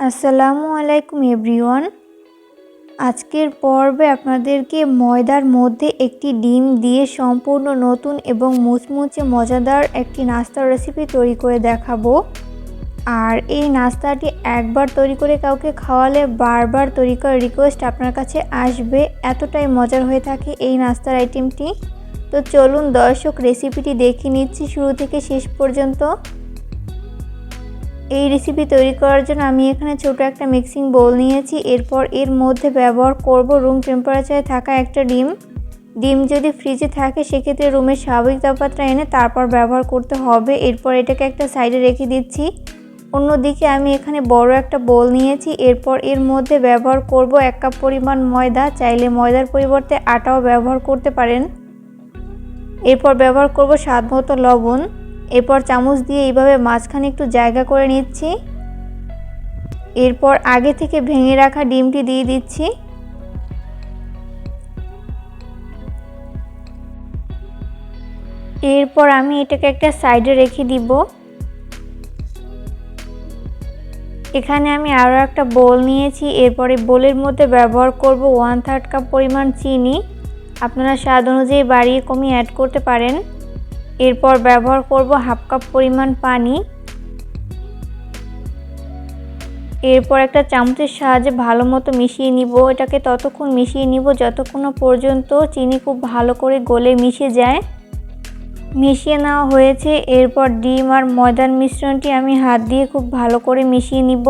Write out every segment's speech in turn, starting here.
আসসালামু আলাইকুম এভরিওয়ান। আজকের পর্বে আপনাদেরকে ময়দার মধ্যে একটি ডিম দিয়ে সম্পূর্ণ নতুন এবং মুচমুচে মজাদার একটি নাস্তার রেসিপি তৈরি করে দেখাবো। আর এই নাস্তাটি একবার তৈরি করে কাউকে খাওয়ালে বারবার তৈরি করার রিকোয়েস্ট আপনার কাছে আসবে, এতটাই মজার হয়ে থাকে এই নাস্তার আইটেমটি। তো চলুন দর্শক রেসিপিটি দেখে নিচ্ছি শুরু থেকে শেষ পর্যন্ত। এই রেসিপি তৈরি করার জন্য আমি এখানে ছোট একটা মিক্সিং বোল নিয়েছি। এরপর এর মধ্যে ব্যবহার করব রুম টেম্পারেচারে থাকা একটা ডিম যদি ফ্রিজে থাকে সেক্ষেত্রে রুমের স্বাভাবিক তাপমাত্রা এনে তারপর ব্যবহার করতে হবে। এরপর এটাকে একটা সাইডে রেখে দিচ্ছি। অন্যদিকে আমি এখানে বড় একটা বোল নিয়েছি। এরপর এর মধ্যে ব্যবহার করব 1 কাপ পরিমাণ ময়দা, চাইলে ময়দার পরিবর্তে আটাও ব্যবহার করতে পারেন। এরপর ব্যবহার করব স্বাদমতো লবণ। এরপর চামচ দিয়ে এইভাবে মাঝখানে একটু জায়গা করে নিচ্ছি। এরপর আগে থেকে ভেঙে রাখা ডিমটি দিয়ে দিচ্ছি। এরপর আমি এটাকে একটা সাইডে রেখে দিব। এখানে আমি আরও একটা বোল নিয়েছি। এরপরে বোলের মধ্যে ব্যবহার করব 1/3 কাপ পরিমাণ চিনি। আপনারা স্বাদ অনুযায়ী বাড়িয়ে কমিয়ে অ্যাড করতে পারেন। এরপর ব্যবহার করব 1/2 কাপ পরিমাণ পানি। এরপর একটা চামচের সাহায্যে ভালো মতো মিশিয়ে নিব। এটাকে ততক্ষণ মিশিয়ে নিব যতক্ষণ পর্যন্ত চিনি খুব ভালো করে গলে মিশে যায়। মিশিয়ে নেওয়া হয়েছে। এরপর ডিম আর ময়দার মিশ্রণটি আমি হাত দিয়ে খুব ভালো করে মিশিয়ে নিব।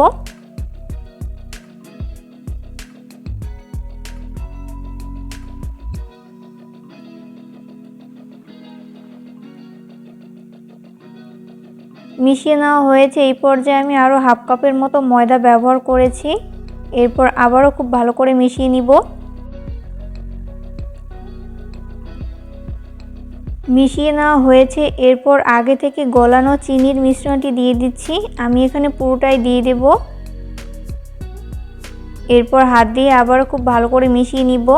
মিশিয়ে নেওয়া হয়েছে। এই পর্যায়ে আমি আরও 1/2 কাপের মতো ময়দা ব্যবহার করেছি। এরপর আবারও খুব ভালো করে মিশিয়ে নিব। মিশিয়ে নেওয়া হয়েছে। এরপর আগে থেকে গলানো চিনির মিশ্রণটি দিয়ে দিচ্ছি। আমি এখানে পুরোটাই দিয়ে দেব। এরপর হাত দিয়ে আবারও খুব ভালো করে মিশিয়ে নিব।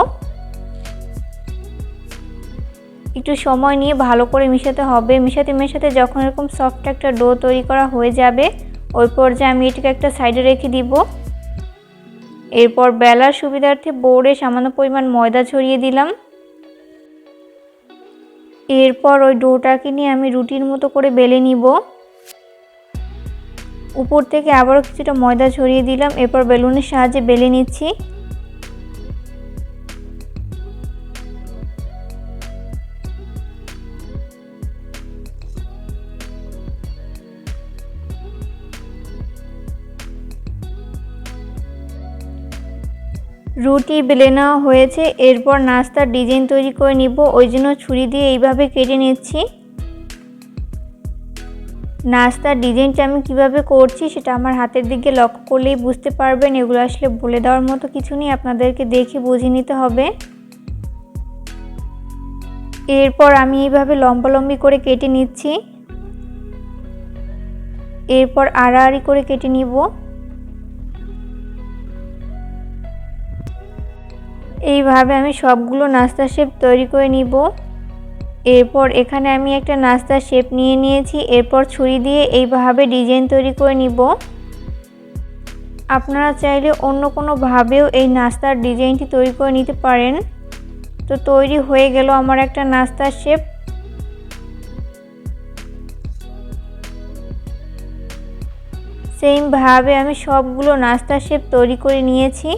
একটু সময় নিয়ে ভালো করে মিশাতে হবে। মেশাতে যখন এরকম সফট একটা ডো তৈরি করা হয়ে যাবে ওই পর্যায়ে আমি এটাকে একটা সাইডে রেখে দিব। এরপর বেলার সুবিধার্থে বোর্ডে সামান্য পরিমাণ ময়দা ছড়িয়ে দিলাম। এরপর ওই ডোটাকে নিয়ে আমি রুটির মতো করে বেলে নিব। উপর থেকে আবারও কিছুটা ময়দা ছড়িয়ে দিলাম। এরপর বেলুনের সাহায্যে বেলে নিচ্ছি। রুটি বেলে নেওয়া হয়েছে। এরপর নাস্তার ডিজাইন তৈরি করে নিব। ওই জন্য ছুরি দিয়ে এইভাবে কেটে নিচ্ছি। নাস্তার ডিজাইনটা আমি কিভাবে করছি সেটা আমার হাতের দিকে লক্ষ্য করলেই বুঝতে পারবেন। এগুলো আসলে বলে দেওয়ার মতো কিছু নেই, আপনাদেরকে দেখে বুঝিয়ে নিতে হবে। এরপর আমি এইভাবে লম্বালম্বি করে কেটে নিচ্ছি। এরপর আড়াআড়ি করে কেটে নিব। এইভাবে আমি সবগুলো নাস্তার শেপ তৈরি করে নিব। এরপর এখানে আমি একটা নাস্তার শেপ নিয়ে নিয়েছি। এরপর ছুরি দিয়ে এইভাবে ডিজাইন তৈরি করে নিব। আপনারা চাইলে অন্য কোনোভাবেও এই নাস্তার ডিজাইনটি তৈরি করে নিতে পারেন। তো তৈরি হয়ে গেল আমার একটা নাস্তার শেপ। সেমভাবে আমি সবগুলো নাস্তার শেপ তৈরি করে নিয়েছি।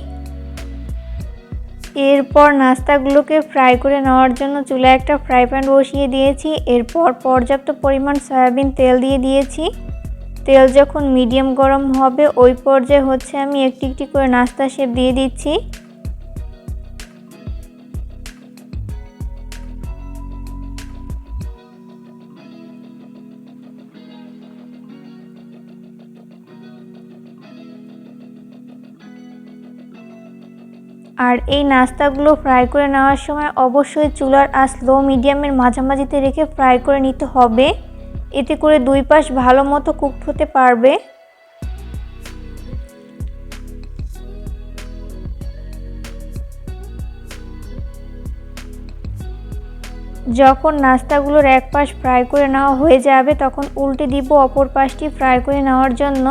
এরপর নাস্তাগুলোকে ফ্রাই করে নেওয়ার জন্য চুলায় একটা ফ্রাই প্যান বসিয়ে দিয়েছি। এরপর পর্যাপ্ত পরিমাণ সয়াবিন তেল দিয়ে দিয়েছি। তেল যখন মিডিয়াম গরম হবে ওই পর্যায়ে আমি একটি একটি করে নাস্তা শেপ দিয়ে দিচ্ছি। আর এই নাস্তাগুলো ফ্রাই করে নেওয়ার সময় অবশ্যই চুলার আঁচ লো মিডিয়ামের মাঝামাঝিতে রেখে ফ্রাই করে নিতে হবে। এতে করে দুই পাশ ভালো মতো কুকড হতে পারবে। যখন নাস্তাগুলোর এক পাশ ফ্রাই করে নেওয়া হয়ে যাবে তখন উল্টে দিব অপর পাশটি ফ্রাই করে নেওয়ার জন্য।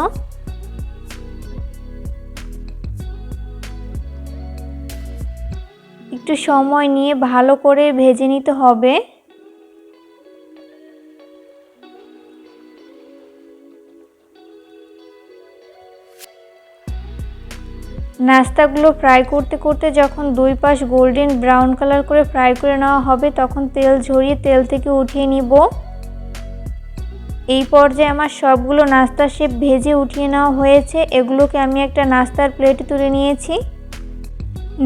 একটু সময় নিয়ে ভালো করে ভেজে নিতে হবে। নাস্তাগুলো ফ্রাই করতে করতে যখন দুই পাশ গোল্ডেন ব্রাউন কালার করে ফ্রাই করে নেওয়া হবে তখন তেল ঝরিয়ে তেল থেকে উঠিয়ে নিব। এই পর্যায়ে আমার সবগুলো নাস্তার শেপ ভেজে উঠিয়ে নেওয়া হয়েছে। এগুলোকে আমি একটা নাস্তার প্লেটে তুলে নিয়েছি।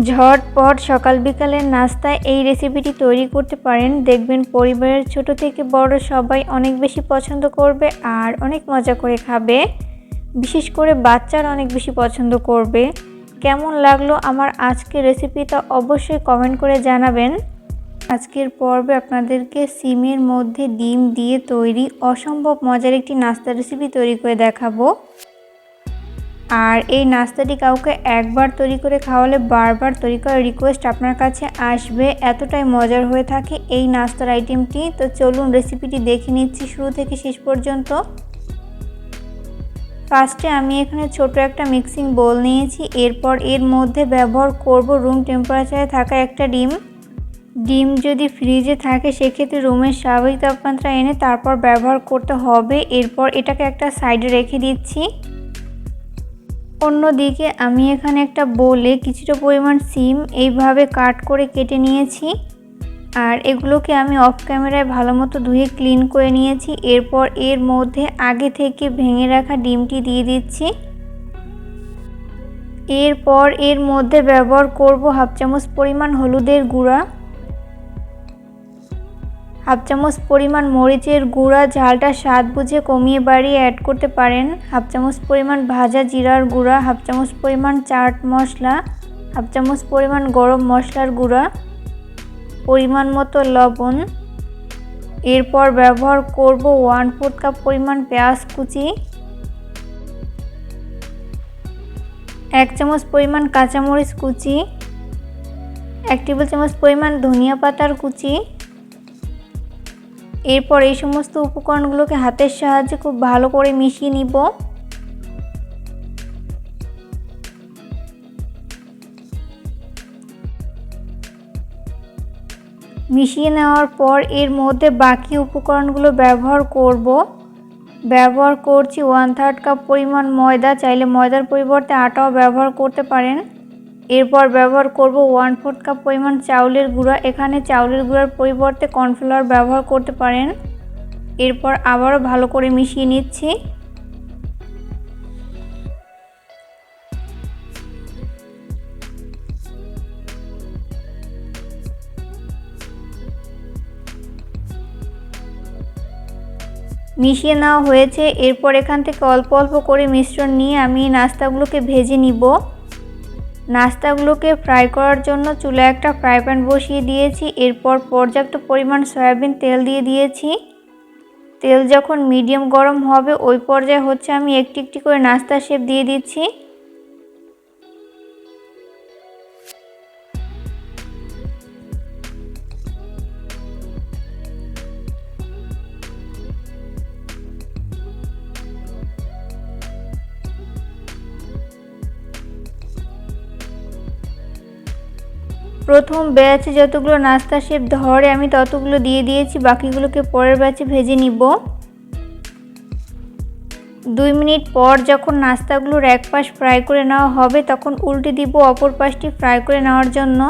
ঝটপট সকাল বিকালের নাস্তায় এই রেসিপিটি তৈরি করতে পারেন, দেখবেন পরিবারের ছোট থেকে বড় সবাই অনেক বেশি পছন্দ করবে আর অনেক মজা করে খাবে। বিশেষ করে বাচ্চারা অনেক বেশি পছন্দ করবে। কেমন লাগলো আমার আজকের রেসিপিটা অবশ্যই কমেন্ট করে জানাবেন। আজকের পর্বে আপনাদেরকে সিমের মধ্যে ডিম দিয়ে তৈরি অসম্ভব মজার একটি নাস্তা রেসিপি তৈরি করে দেখাবো। আর এই নাস্তাটি কাউকে একবার তৈরি করে খাওয়ালে বারবার তৈরি করার রিকোয়েস্ট আপনার কাছে আসবে, এতটাই মজার হয়ে থাকে এই নাস্তার আইটেমটি। তো চলুন রেসিপিটি দেখে নিচ্ছি শুরু থেকে শেষ পর্যন্ত। ফার্স্টে আমি এখানে ছোট একটা মিক্সিং বোল নিয়েছি। এরপর এর মধ্যে ব্যবহার করব রুম টেম্পারেচারে থাকা একটা ডিম। ডিম যদি ফ্রিজে থাকে সেক্ষেত্রে রুমের স্বাভাবিক তাপমাত্রা এনে তারপর ব্যবহার করতে হবে। এরপর এটাকে একটা সাইডে রেখে দিচ্ছি। অন্যদিকে আমি এখানে একটা বোলে কিছুটা পরিমাণ সিম এইভাবে কাট করে কেটে নিয়েছি আর এগুলোকে আমি অফ ক্যামেরায় ভালো মতো ধুয়ে ক্লিন করে নিয়েছি। এরপর এর মধ্যে আগে থেকে ভেঙে রাখা ডিমটি দিয়ে দিচ্ছি। এরপর এর মধ্যে ব্যবহার করব হাফ চামচ পরিমাণ হলুদের গুঁড়া, হাফ চামচ পরিমাণ মরিচের গুঁড়া, ঝালটা স্বাদ বুঝে কমিয়ে বাড়িয়ে অ্যাড করতে পারেন, হাফ চামচ পরিমাণ ভাজা জিরার গুঁড়া, হাফ চামচ পরিমাণ চাট মশলা, হাফ চামচ পরিমাণ গরম মশলার গুঁড়া, পরিমাণ মতো লবণ। এরপর ব্যবহার করব 1/4 কাপ পরিমাণ পেঁয়াজ কুচি, 1 চামচ পরিমাণ কাঁচামরিচ কুচি, 1 টেবিল চামচ পরিমাণ ধনিয়া পাতার কুচি। এরপর এই সমস্ত উপকরণগুলোকে হাতের সাহায্যে খুব ভালো করে মিশিয়ে নিব। মিশিয়ে নেওয়ার পর এর মধ্যে বাকি উপকরণগুলো ব্যবহার করছি 1/3 কাপ পরিমাণ ময়দা, চাইলে ময়দার পরিবর্তে আটাও ব্যবহার করতে পারেন। এরপর ব্যবহার করব 1/4 কাপ পরিমাণ চাউলের গুঁড়া, এখানে চাউলের গুঁড়ার পরিবর্তে কর্নফ্লাওয়ার ব্যবহার করতে পারেন। এরপর আবারও ভালো করে মিশিয়ে নিচ্ছি। মিশিয়ে নেওয়া হয়েছে। এরপর এখান থেকে অল্প অল্প করে মিশ্রণ নিয়ে আমি নাস্তাগুলোকে ভেজে নিব। নাস্তাগুলোকে ফ্রাই করার জন্য চুলায় একটা ফ্রাই প্যান বসিয়ে দিয়েছি। এরপর পর্যাপ্ত পরিমাণ সয়াবিন তেল দিয়ে দিয়েছি। তেল যখন মিডিয়াম গরম হবে ওই পর্যায়ে আমি একটি একটি করে নাস্তার শেপ দিয়ে দিচ্ছি। প্রথম ব্যাচে যতগুলো নাস্তা শেপ ধরে আমি ততগুলো দিয়ে দিয়েছি, বাকিগুলোকে পরের ব্যাচে ভেজে নিব। 2 মিনিট পর যখন নাস্তাগুলোর এক পাশ ফ্রাই করে নেওয়া হবে তখন উল্টে দিব অপর পাশটি ফ্রাই করে নেওয়ার জন্য।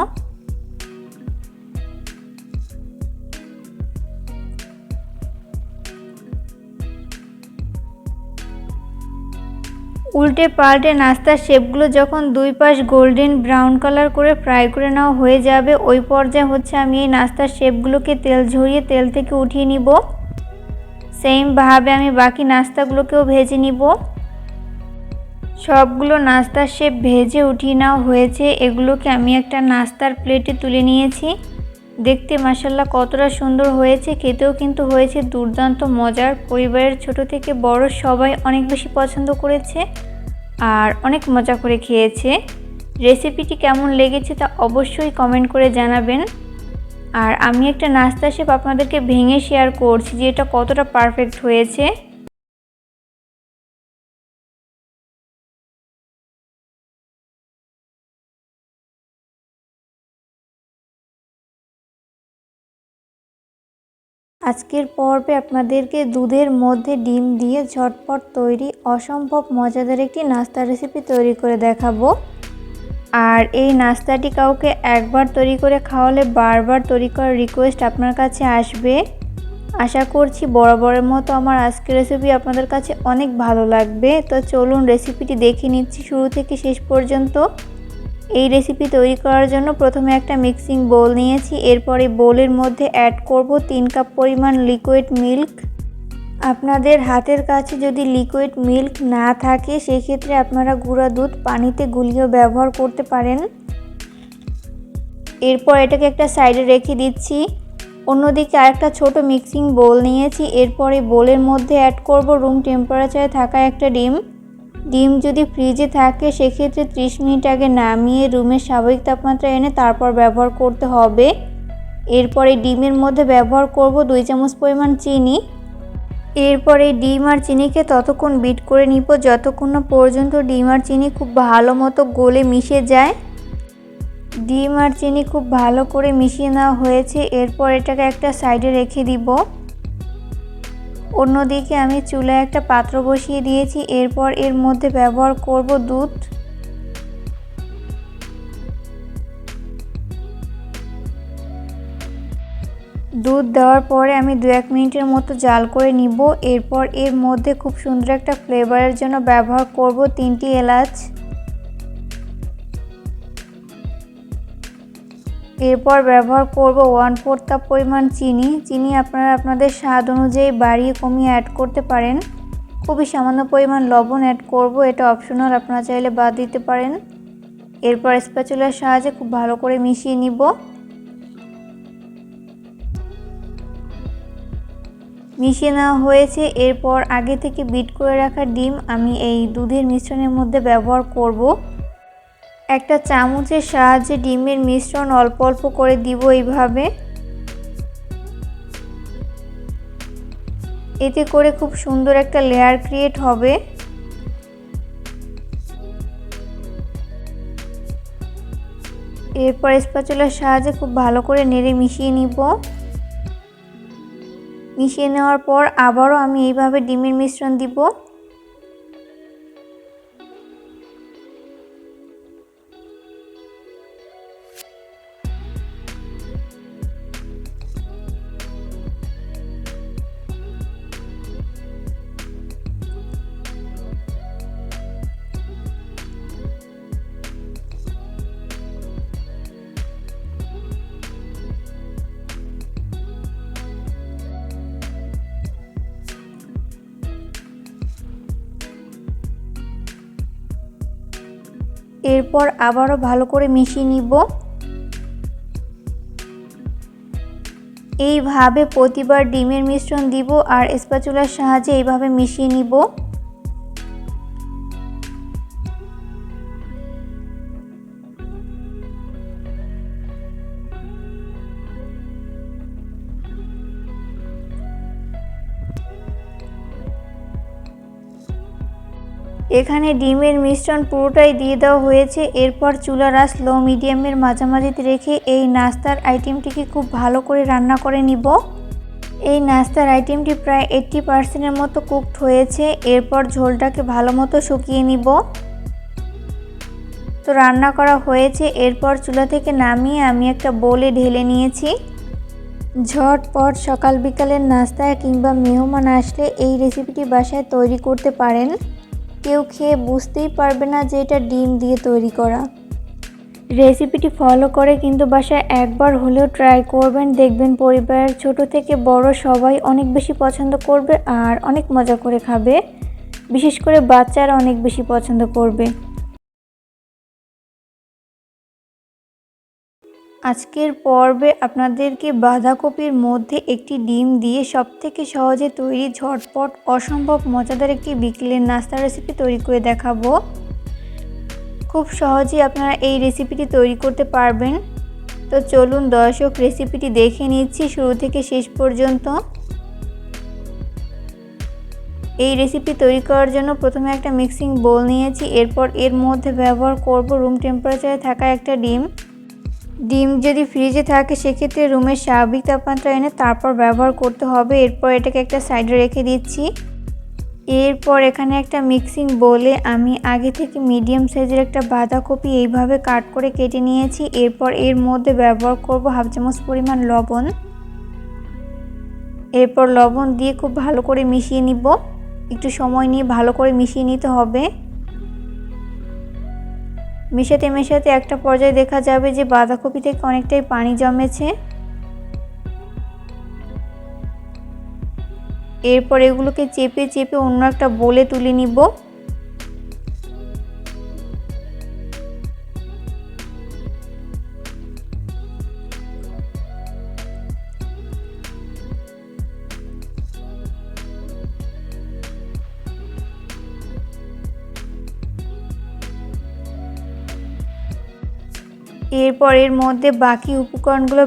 উল্টে পাল্টে নাস্তার শেপগুলো যখন দুই পাশ গোল্ডেন ব্রাউন কালার করে ফ্রাই করে নেওয়া হয়ে যাবে ওই পর্যায়ে আমি এই নাস্তার শেপগুলোকে তেল ঝরিয়ে তেল থেকে উঠিয়ে নিব। সেমভাবে আমি বাকি নাস্তাগুলোকেও ভেজে নিব। সবগুলো নাস্তার শেপ ভেজে উঠিয়ে নেওয়া হয়েছে। এগুলোকে আমি একটা নাস্তার প্লেটে তুলে নিয়েছি। দেখতে মাশাআল্লাহ কতটা সুন্দর হয়েছে, খেতেও কিন্তু হয়েছে দুর্দান্ত মজার। পরিবারের ছোট থেকে বড় সবাই অনেক বেশি পছন্দ করেছে আর অনেক মজা করে খেয়েছে। রেসিপিটি কেমন লেগেছে তা অবশ্যই কমেন্ট করে জানাবেন। আর আমি একটা নাস্তা শেপ আপনাদেরকে ভেঙে শেয়ার করছি যে এটা কতটা পারফেক্ট হয়েছে। আজকের পর্বে আপনাদেরকে দুধের মধ্যে ডিম দিয়ে ঝটপট তৈরি অসম্ভব মজাদার একটি নাস্তা রেসিপি তৈরি করে দেখাবো। আর এই নাস্তাটি কাউকে একবার তৈরি করে খাওয়ালে বারবার তৈরি করার রিকোয়েস্ট আপনার কাছে আসবে। আশা করছি বরাবরের মতো আমার আজকের রেসিপি আপনাদের কাছে অনেক ভালো লাগবে। তো চলুন রেসিপিটি দেখে নিচ্ছি শুরু থেকে শেষ পর্যন্ত। এই রেসিপি তৈরি করার জন্য প্রথমে একটা মিক্সিং বোল নিয়েছি। এরপর এই বোলের মধ্যে অ্যাড করব 3 কাপ পরিমাণ লিকুইড মিল্ক। আপনাদের হাতের কাছে যদি লিকুইড মিল্ক না থাকে সেক্ষেত্রে আপনারা গুঁড়া দুধ পানিতে গুলিয়ে ব্যবহার করতে পারেন। এরপর এটাকে একটা সাইডে রেখে দিচ্ছি। অন্যদিকে আরেকটা ছোট মিক্সিং বোল নিয়েছি। এরপর এই বোলের মধ্যে অ্যাড করব রুম টেম্পারেচারে থাকা একটা ডিম। ডিম যদি ফ্রিজে থাকে সেক্ষেত্রে 30 মিনিট আগে নামিয়ে রুমের স্বাভাবিক তাপমাত্রা এনে তারপর ব্যবহার করতে হবে। এরপর এই ডিমের মধ্যে ব্যবহার করব 2 চামচ পরিমাণ চিনি। এরপর এই ডিম আর চিনিকে ততক্ষণ বিট করে নিব যতক্ষণ না পর্যন্ত ডিম আর চিনি খুব ভালো মতো গলে মিশে যায়। ডিম আর চিনি খুব ভালো করে মিশিয়ে নেওয়া হয়েছে। এরপর এটাকে একটা সাইডে রেখে দিব। অন্যদিকে আমি চুলায় একটা পাত্র বসিয়ে দিয়েছি। এরপর এর মধ্যে ব্যবহার করব দুধ। দুধ দেওয়ার পরে আমি 2-1 মিনিটের মতো জাল করে নিব। এরপর এর মধ্যে খুব সুন্দর একটা ফ্লেভারের জন্য ব্যবহার করব 3টি এলাচ। এরপর ব্যবহার করব 1/4 কাপ পরিমাণ চিনি। চিনি আপনারা আপনাদের স্বাদ অনুযায়ী বাড়িয়ে কমিয়ে অ্যাড করতে পারেন। খুবই সামান্য পরিমাণ লবণ অ্যাড করব, এটা অপশনাল, আপনারা চাইলে বাদ দিতে পারেন। এরপর স্প্যাচুলার সাহায্যে খুব ভালো করে মিশিয়ে নিব। মিশিয়ে নেওয়া হয়েছে। এরপর আগে থেকে বিট করে রাখা ডিম আমি এই দুধের মিশ্রণের মধ্যে ব্যবহার করব। একটা চামচের সাহায্যে ডিমের মিশ্রণ অল্প অল্প করে দিব এইভাবে। এতে করে খুব সুন্দর একটা লেয়ার ক্রিয়েট হবে। এরপর স্প্যাচুলার সাহায্যে খুব ভালো করে নেড়ে মিশিয়ে নিব। মিশিয়ে নেওয়ার পর আবারও আমি এইভাবে ডিমের মিশ্রণ দিব। এরপর আবারও ভালো করে মিশিয়ে নিব। এইভাবে প্রতিবার ডিমের মিশ্রণ দিব আর স্প্যাচুলার সাহায্যে এইভাবে মিশিয়ে নিব। এখানে ডিমের মিশ্রণ পুরোটাই দিয়ে দেওয়া হয়েছে। এরপর চুলার আঁচ লো মিডিয়ামের মাঝামাঝিতে রেখে এই নাস্তার আইটেমটিকে খুব ভালো করে রান্না করে নিব। এই নাস্তার আইটেমটি প্রায় 80% মতো কুকড হয়েছে। এরপর ঝোলটাকে ভালো মতো শুকিয়ে নিব। তো রান্না করা হয়েছে। এরপর চুলা থেকে নামিয়ে আমি একটা বোলে ঢেলে নিয়েছি। ঝটপট সকাল বিকালের নাস্তায় কিংবা মেহমান আসলে এই রেসিপিটি বাসায় তৈরি করতে পারেন। কেউ খেয়ে বুঝতেই পারবে না যে এটা ডিম দিয়ে তৈরি করা। রেসিপিটি ফলো করে কিন্তু বাসায় একবার হলেও ট্রাই করবেন, দেখবেন পরিবারের ছোট থেকে বড় সবাই অনেক বেশি পছন্দ করবে আর অনেক মজা করে খাবে। বিশেষ করে বাচ্চারা অনেক বেশি পছন্দ করবে। আজকের পর্বে আপনাদেরকে বাঁধাকপির মধ্যে একটি ডিম দিয়ে সবথেকে সহজে তৈরি ঝটপট অসম্ভব মজাদার একটি বিকেলের নাস্তা রেসিপি তৈরি করে দেখাবো। খুব সহজেই আপনারা এই রেসিপিটি তৈরি করতে পারবেন। তো চলুন দর্শক রেসিপিটি দেখে নিচ্ছি শুরু থেকে শেষ পর্যন্ত। এই রেসিপি তৈরি করার জন্য প্রথমে একটা মিক্সিং বোল নিয়েছি। এরপর এর মধ্যে ব্যবহার করব রুম টেম্পারেচারে থাকা একটা ডিম। ডিম যদি ফ্রিজে থাকে সেক্ষেত্রে রুমের স্বাভাবিক তাপমাত্রা এনে তারপর ব্যবহার করতে হবে। এরপর এটাকে একটা সাইডে রেখে দিচ্ছি। এরপর এখানে একটা মিক্সিং বোলে আমি আগে থেকে মিডিয়াম সাইজের একটা বাঁধাকপি এইভাবে কাট করে কেটে নিয়েছি। এরপর এর মধ্যে ব্যবহার করব হাফ চামচ পরিমাণ লবণ। এরপর লবণ দিয়ে খুব ভালো করে মিশিয়ে নিব। একটু সময় নিয়ে ভালো করে মিশিয়ে নিতে হবে। মেশাতে মেশাতে একটা পর্যায়ে দেখা যাবে যে বাঁধাকপি থেকে অনেকটাই পানি জমেছে। এরপর এগুলোকে চেপে চেপে অন্য একটা বোলে তুলে নিব। এরপর এর মধ্যে বাকি উপকরণগুলো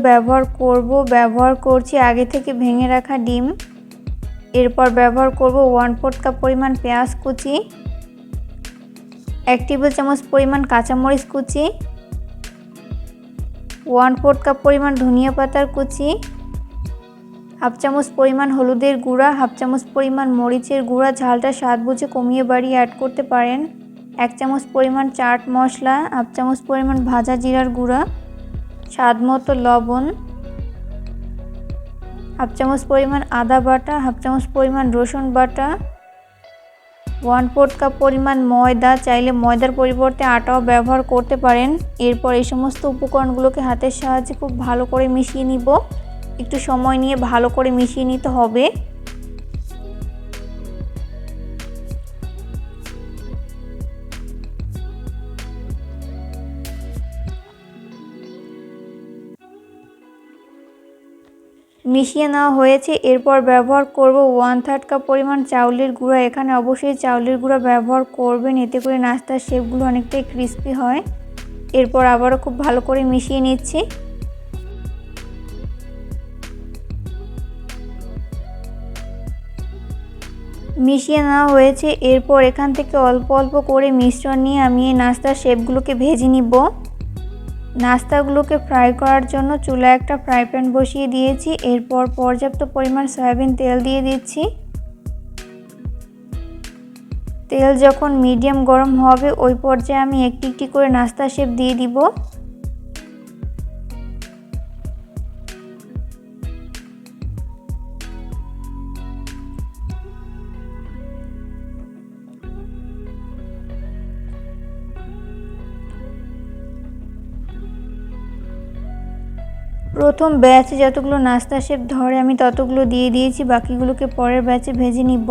ব্যবহার করছি আগে থেকে ভেঙে রাখা ডিম। এরপর ব্যবহার করব 1/4 কাপ পরিমাণ পেঁয়াজ কুচি, 1 টেবিল চামচ পরিমাণ কাঁচামরিচ কুচি, 1/4 কাপ পরিমাণ ধনিয়া পাতার কুচি, হাফ চামচ পরিমাণ হলুদের গুঁড়া, হাফ চামচ পরিমাণ মরিচের গুঁড়া, ঝালটা স্বাদ বুঝে কমিয়ে বাড়িয়ে অ্যাড করতে পারেন, 1 চামচ পরিমাণ চাট মশলা, হাফ চামচ পরিমাণ ভাজা জিরার গুঁড়া, স্বাদ মতো লবণ, হাফ চামচ পরিমাণ আদা বাটা, হাফ চামচ পরিমাণ রসুন বাটা, 1/4 কাপ পরিমাণ ময়দা, চাইলে ময়দার পরিবর্তে আটাও ব্যবহার করতে পারেন। এরপর এই সমস্ত উপকরণগুলোকে হাতের সাহায্যে খুব ভালো করে মিশিয়ে নিব। একটু সময় নিয়ে ভালো করে মিশিয়ে নিতে হবে। মিশিয়ে নেওয়া হয়েছে। এরপর ব্যবহার করব 1/3 কাপ পরিমাণ চাউলের গুঁড়া। এখানে অবশ্যই চাউলের গুঁড়া ব্যবহার করবেন, এতে করে নাস্তার শেপগুলো অনেকটাই ক্রিস্পি হয়। এরপর আবারও খুব ভালো করে মিশিয়ে নিচ্ছি। মিশিয়ে নেওয়া হয়েছে। এরপর এখান থেকে অল্প অল্প করে মিশ্রণ নিয়ে আমি এই নাস্তার শেপগুলোকে ভেজে নিব। নাস্তাগুলোকে ফ্রাই করার জন্য চুলায় একটা ফ্রাই প্যান বসিয়ে দিয়েছি। এরপর পর্যাপ্ত পরিমাণ সয়াবিন তেল দিয়ে দিচ্ছি। তেল যখন মিডিয়াম গরম হবে ওই পর্যায়ে আমি একটি একটি করে নাস্তা শেপ দিয়ে দিব। প্রথম ব্যাচে যতগুলো নাস্তা শেপ ধরে আমি ততগুলো দিয়ে দিয়েছি, বাকিগুলোকে পরের ব্যাচে ভেজে নিব।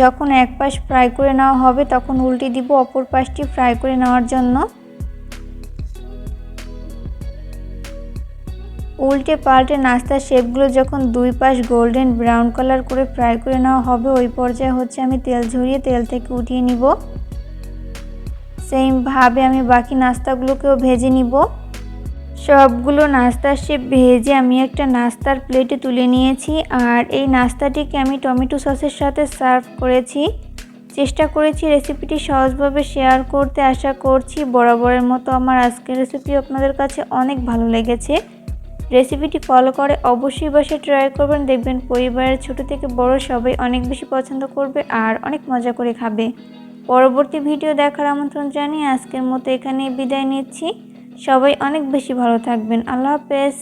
যখন এক পাশ ফ্রাই করে নেওয়া হবে তখন উল্টে দিব অপর পাশটি ফ্রাই করে নেওয়ার জন্য। উল্টে পাল্টে নাস্তার শেপগুলো যখন দুই পাশ গোল্ডেন ব্রাউন কালার করে ফ্রাই করে নেওয়া হবে ওই পর্যায়ে আমি তেল ঝরিয়ে তেল থেকে উঠিয়ে নিব। সেমভাবে আমি বাকি নাস্তাগুলোকেও ভেজে নিব। সবগুলো নাস্তার শেপ ভেজে আমি একটা নাস্তার প্লেটে তুলে নিয়েছি। আর এই নাস্তাটিকে আমি টমেটো সসের সাথে সার্ভ করেছি। চেষ্টা করেছি রেসিপিটি সহজভাবে শেয়ার করতে। আশা করছি বরাবরের মতো আমার আজকের রেসিপি আপনাদের কাছে অনেক ভালো লেগেছে। রেসিপিটি ফলো করে অবশ্যই বাসায় ট্রাই করবেন, দেখবেন পরিবারের ছোট থেকে বড় সবাই অনেক বেশি পছন্দ করবে আর অনেক মজা করে খাবে। পরবর্তী ভিডিও দেখার আমন্ত্রণ জানিয়ে আজকের মতো এখানেই বিদায় নিচ্ছি। সবাই অনেক বেশি ভালো থাকবেন। আল্লাহ হাফেজ।